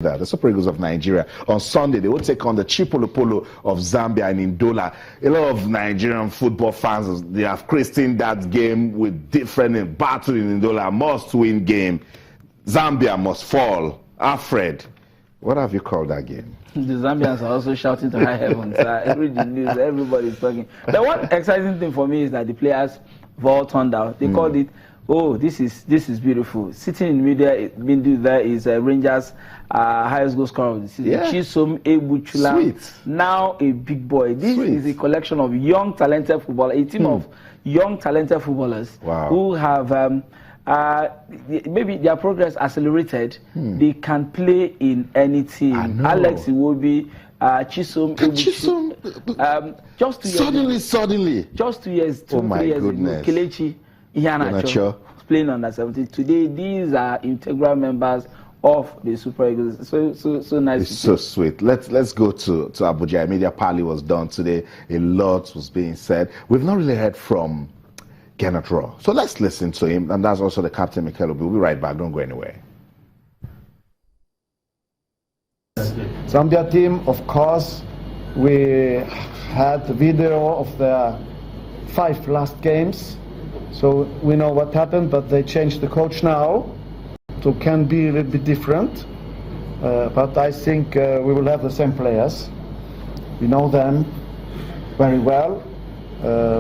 The Super Eagles of Nigeria. On Sunday, they will take on the Chipolopolo of Zambia in Ndola. A lot of Nigerian football fans, they have christened that game with different battle in Ndola, must-win game. Zambia must fall. Alfred, what have you called that game? The Zambians are also shouting to high heavens. I read the news, everybody's talking. The one exciting thing for me is that the players have all turned out. They called it, oh, this is beautiful. Sitting in the middle there is Rangers' highest goal scorer of the season, Chisom Ebuchula. Now a big boy. This is a collection of young, talented footballers, a team of young, talented footballers who have maybe their progress accelerated. They can play in any team. Alex Iwobi, Chisom Ebuchula. Just 2 years. Suddenly. Just 2 years, 2-3 years ago, Kelechi Iheanacho playing under 17. Today, these are integral members of the Super Eagles. So nice. It's so sweet. Let's go to Abuja. Media Pali was done today. A lot was being said. We've not really heard from Gennett Raw. So let's listen to him. And that's also the captain, Mikel Obi. We'll be right back. Don't go anywhere. Zambia team, of course, we had the video of the 5 last games. So we know what happened, but they changed the coach now, so can be a little bit different. But I think we will have the same players. We know them very well.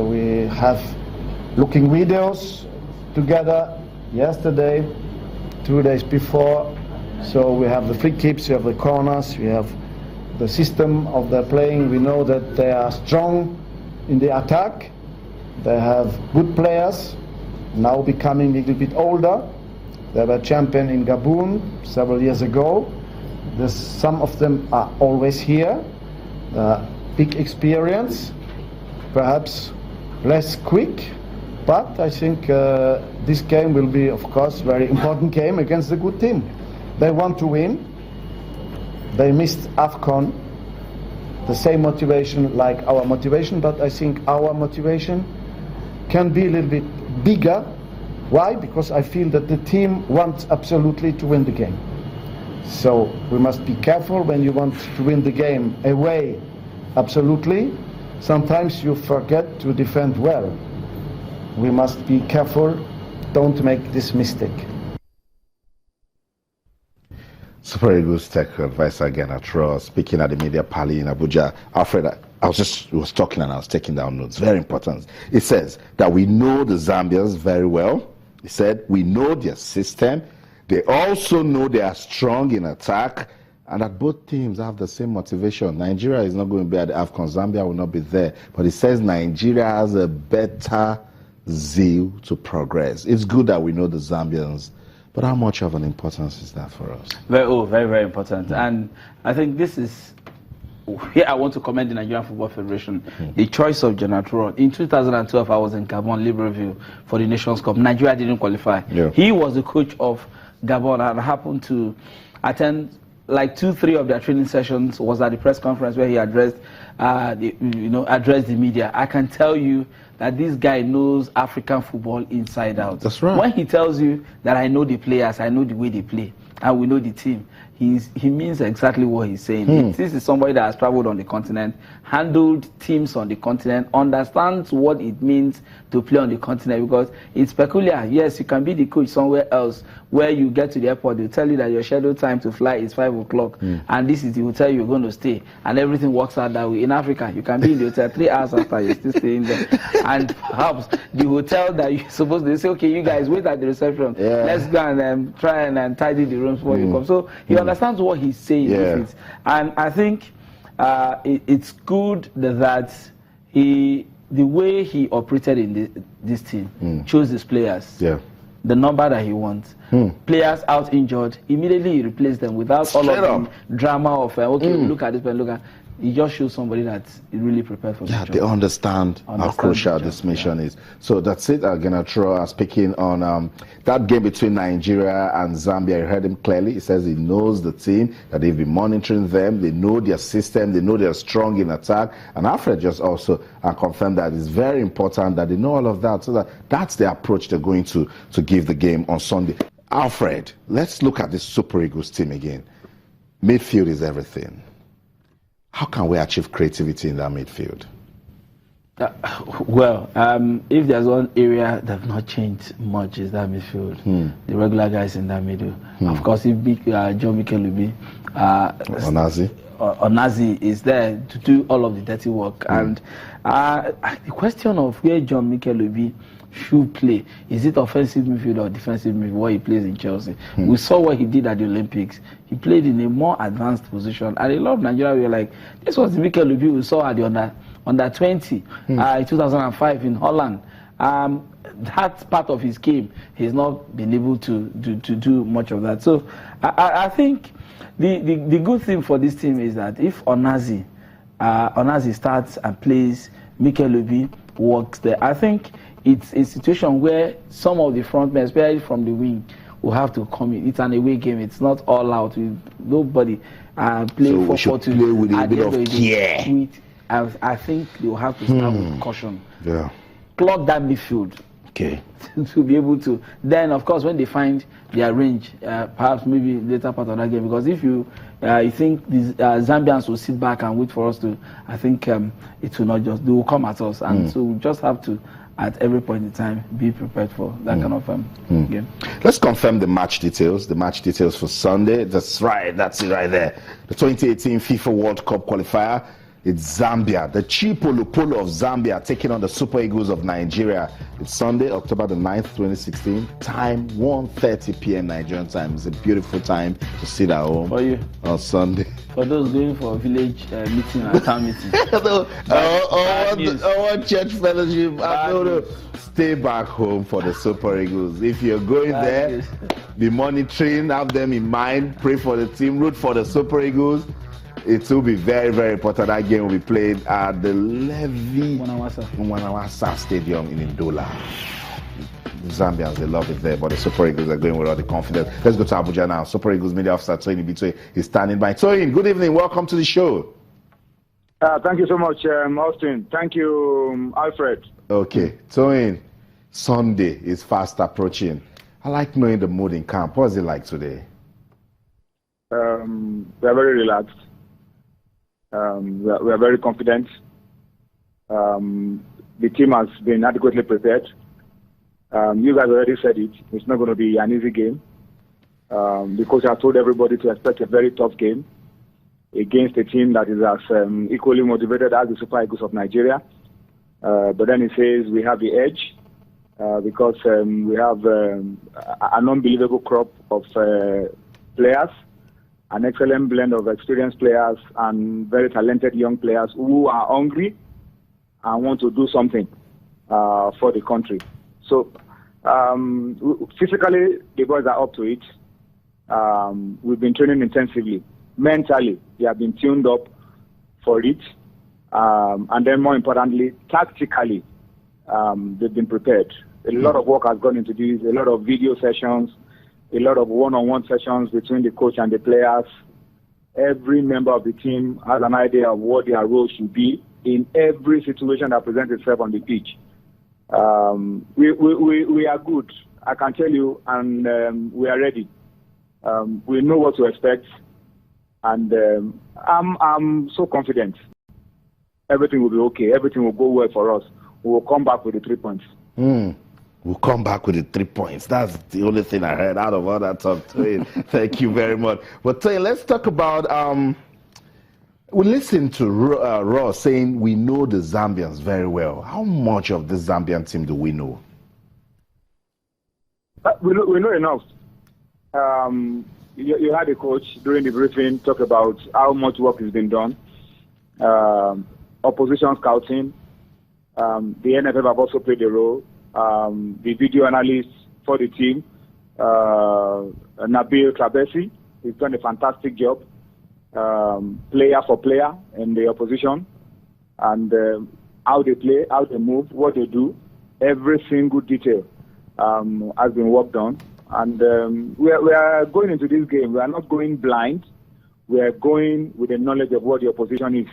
We have looking videos together yesterday, 2 days before. So we have the free kicks, we have the corners, we have the system of their playing. We know that they are strong in the attack. They have good players, now becoming a little bit older. They were champion in Gabon several years ago. Some of them are always here. Big experience, perhaps less quick, but I think this game will be, of course, very important game against a good team. They want to win. They missed AFCON. The same motivation like our motivation, but I think our motivation can be a little bit bigger. Why? Because I feel that the team wants absolutely to win the game. So we must be careful when you want to win the game away, absolutely. Sometimes you forget to defend well. We must be careful, don't make this mistake. Super Eagles Tech Advisor Gennett Raw speaking at the Media Pali in Abuja. Alfred, I was talking and I was taking down notes. Very important. It says that we know the Zambians very well. He said we know their system. They also know they are strong in attack, and that both teams have the same motivation. Nigeria is not going to be at the AFCON. Zambia will not be there. But it says Nigeria has a better zeal to progress. It's good that we know the Zambians. But how much of an importance is that for us? Very, very important. And I think this is, here I want to commend the Nigerian Football Federation, the choice of Gennett Raw. In 2012, I was in Gabon, Libreville, for the Nations Cup. Nigeria didn't qualify. He was the coach of Gabon and happened to attend like 2-3 of their training sessions, was at the press conference where he addressed the media. I can tell you that this guy knows African football inside out. That's right. When he tells you that I know the players, I know the way they play, and we know the team, he means exactly what he's saying. This is somebody that has traveled on the continent, handled teams on the continent, understands what it means to play on the continent, because it's peculiar. Yes, you can be the coach somewhere else where you get to the airport, they'll tell you that your scheduled time to fly is 5 o'clock, and this is the hotel you're going to stay, and everything works out that way. In Africa, you can be in the hotel 3 hours after you're still staying there, and perhaps the hotel that you're supposed to say, okay, you guys wait at the reception, let's go and try and tidy the rooms before you come. So he understands what he's saying, and I think it's good that the way he operated in this team, chose his players, the number that he wants. Players out injured, immediately he replaced them without all of the drama of look at this man, look at. He just shows somebody that's really prepared for the job. They understand how crucial this mission is. So that's it. Gennett Raw speaking on that game between Nigeria and Zambia. You heard him clearly. He says he knows the team, that they've been monitoring them. They know their system. They know they're strong in attack. And Alfred just also confirmed that it's very important that they know all of that. So that's the approach they're going to give the game on Sunday. Alfred, let's look at this Super Eagles team again. Midfield is everything. How can we achieve creativity in that midfield? If there's one area that have not changed much is that midfield. The regular guys in that middle. Of course, if John Mikel Lubi, Onazi is there to do all of the dirty work. And the question of where John Mikel Lubi should play, is it offensive midfield or defensive midfield, what he plays in Chelsea? We saw what he did at the Olympics. He played in a more advanced position. And a lot of Nigeria were like, this was the Mikel Lubi we saw at the under 20 in 2005 in Holland. That part of his game, he's not been able to do much of that. So I think the good thing for this team is that if Onazi starts and plays, Mikel Lubi works there, I think it's a situation where some of the front men, especially from the wing, will have to come in. It's an away game. It's not all out. Nobody playing 4-4-2 with a bit of care. I think they will have to start with caution. Yeah. Clog that midfield. Okay. To be able to. Then, of course, when they find their range, perhaps maybe later part of that game. Because if you think these Zambians will sit back and wait for us to, I think it will not just. They will come at us, and so we just have to, at every point in time, be prepared for that kind of game. Let's confirm the match details. The match details for Sunday. That's right. That's it right there. The 2018 FIFA World Cup qualifier. It's Zambia, the Chipolo Polo of Zambia, taking on the Super Eagles of Nigeria. It's Sunday, October the 9th, 2016. Time 1:30 p.m. Nigerian time. It's a beautiful time to sit at home for you on Sunday. For those going for a village meeting and town meeting. Or church fellowship. I don't know. Stay back home for the Super Eagles. If you're going there, be monitoring, have them in mind, pray for the team, root for the Super Eagles. It will be very, very important. That game will be played at the Levy Wanawasa Stadium in Ndola. The Zambians, they love it there, but the Super Eagles are going with all the confidence. Let's go to Abuja now. Super Eagles media officer Toyin Ibitoye is standing by. Toyin, good evening. Welcome to the show. Thank you so much, Austin. Thank you, Alfred. Okay, Toyin, Sunday is fast approaching. I like knowing the mood in camp. What's it like today? We are very relaxed. We are very confident. The team has been adequately prepared. You guys already said it. It's not going to be an easy game. The coach has told everybody to expect a very tough game against a team that is as equally motivated as the Super Eagles of Nigeria. But then he says we have the edge because we have an unbelievable crop of players, an excellent blend of experienced players and very talented young players who are hungry and want to do something for the country. So physically, the boys are up to it. We've been training intensively. Mentally, they have been tuned up for it. And then more importantly, tactically, they've been prepared. A lot of work has gone into this, a lot of video sessions, a lot of one-on-one sessions between the coach and the players. Every member of the team has an idea of what their role should be in every situation that presents itself on the pitch. We are good, I can tell you, and we are ready. We know what to expect, and I'm so confident. Everything will be okay. Everything will go well for us. We will come back with the 3 points. We'll come back with the 3 points. That's the only thing I heard out of all that talk. Thank you very much. But Toyin, let's talk about. We listened to Ross saying we know the Zambians very well. How much of the Zambian team do we know? We know enough. You had a coach during the briefing talk about how much work has been done. Opposition scouting. The NFF have also played a role. The video analyst for the team, Nabil Trabesi, he's done a fantastic job. Player for player in the opposition, and how they play, how they move, what they do, every single detail has been worked on. And we are going into this game. We are not going blind. We are going with the knowledge of what the opposition is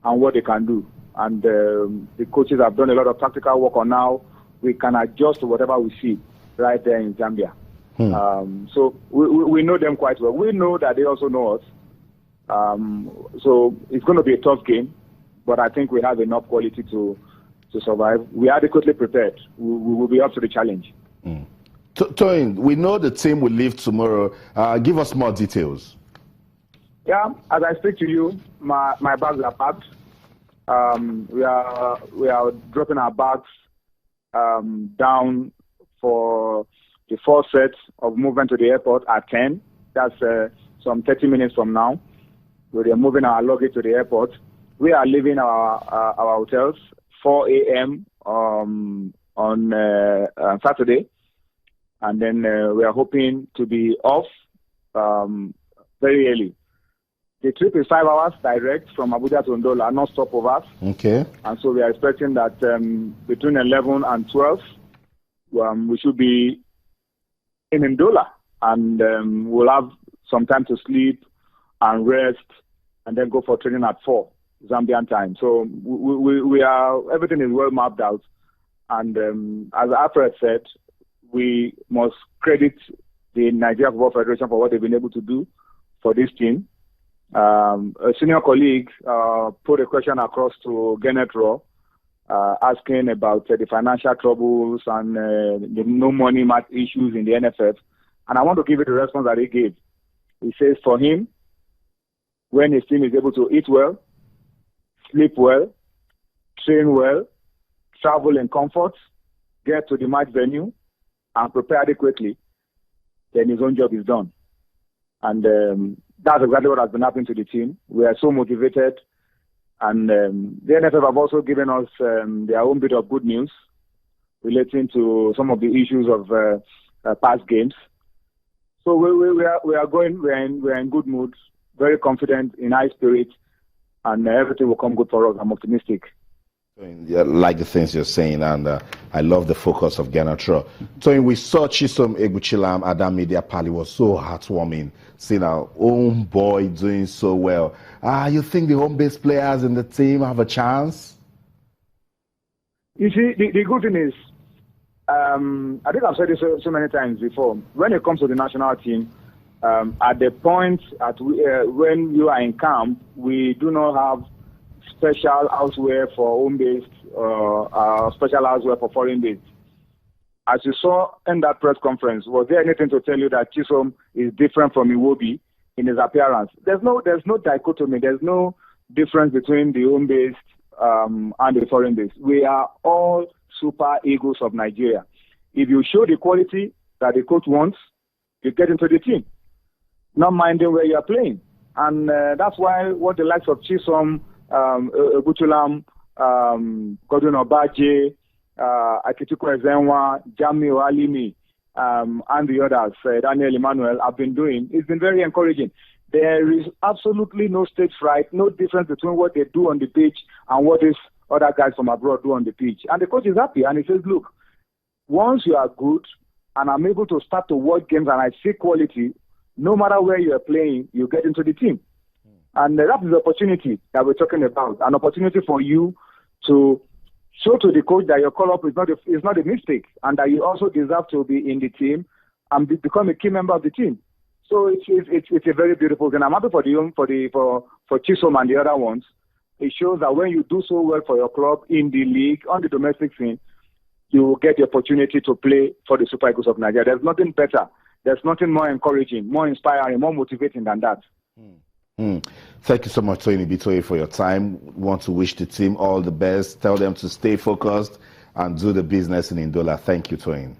and what they can do. And the coaches have done a lot of tactical work on how we can adjust to whatever we see right there in Zambia. So we know them quite well. We know that they also know us. So it's going to be a tough game, but I think we have enough quality to survive. We are adequately prepared. We will be up to the challenge. Toyin, we know the team will leave tomorrow. Give us more details. Yeah, as I speak to you, my bags are packed. We are dropping our bags down for the first set of movement to the airport at 10. That's some 30 minutes from now. We are moving our luggage to the airport. We are leaving our hotels 4 a.m. on Saturday, and then we are hoping to be off very early. The trip is 5 hours direct from Abuja to Ndola, no stopovers. Okay. And so we are expecting that between 11 and 12, we should be in Ndola, and we'll have some time to sleep and rest, and then go for training at 4 Zambian time. So we are, everything is well mapped out. And as Alfred said, we must credit the Nigeria Football Federation for what they've been able to do for this team. A senior colleague put a question across to Gennett Raw, asking about the financial troubles and the no money match issues in the NFF. And I want to give you the response that he gave. He says for him, when his team is able to eat well, sleep well, train well, travel in comfort, get to the match venue, and prepare adequately, then his own job is done. And that's exactly what has been happening to the team. We are so motivated. And the NFF have also given us their own bit of good news relating to some of the issues of past games. So we're in good mood, very confident, in high spirits, and everything will come good for us. I'm optimistic. Yeah, like the things you're saying, and I love the focus of Genatro. So we saw Chisom Eguchilam at that media pally. Was so heartwarming seeing our own boy doing so well. You think the home-based players in the team have a chance? You see, the good thing is, I think I've said this so many times before. When it comes to the national team, at the point when you are in camp, we do not have special houseware for home-based or special houseware for foreign-based. As you saw in that press conference, was there anything to tell you that Chisom is different from Iwobi in his appearance? There's no dichotomy. There's no difference between the home-based and the foreign-based. We are all super egos of Nigeria. If you show the quality that the coach wants, you get into the team, not minding where you are playing. And that's why what the likes of Chisom, Eguchilam, Godwin Obaje, Akituko Ezenwa, Jamiu Alimi, and the others, Daniel Emmanuel, have been doing, it's been very encouraging. There is absolutely no stage fright, no difference between what they do on the pitch and what these other guys from abroad do on the pitch. And the coach is happy, and he says, look, once you are good and I'm able to start to watch games and I see quality, no matter where you are playing, you get into the team. And that is the opportunity that we're talking about, an opportunity for you to show to the coach that your call-up is not a mistake, and that you also deserve to be in the team and become a key member of the team. So it's a very beautiful thing. I'm happy for Chisom and the other ones. It shows that when you do so well for your club in the league, on the domestic scene, you will get the opportunity to play for the Super Eagles of Nigeria. There's nothing better. There's nothing more encouraging, more inspiring, more motivating than that. Thank you so much, Toyin Ibitoye, for your time. We want to wish the team all the best. Tell them to stay focused and do the business in Ndola. Thank you, Toyin.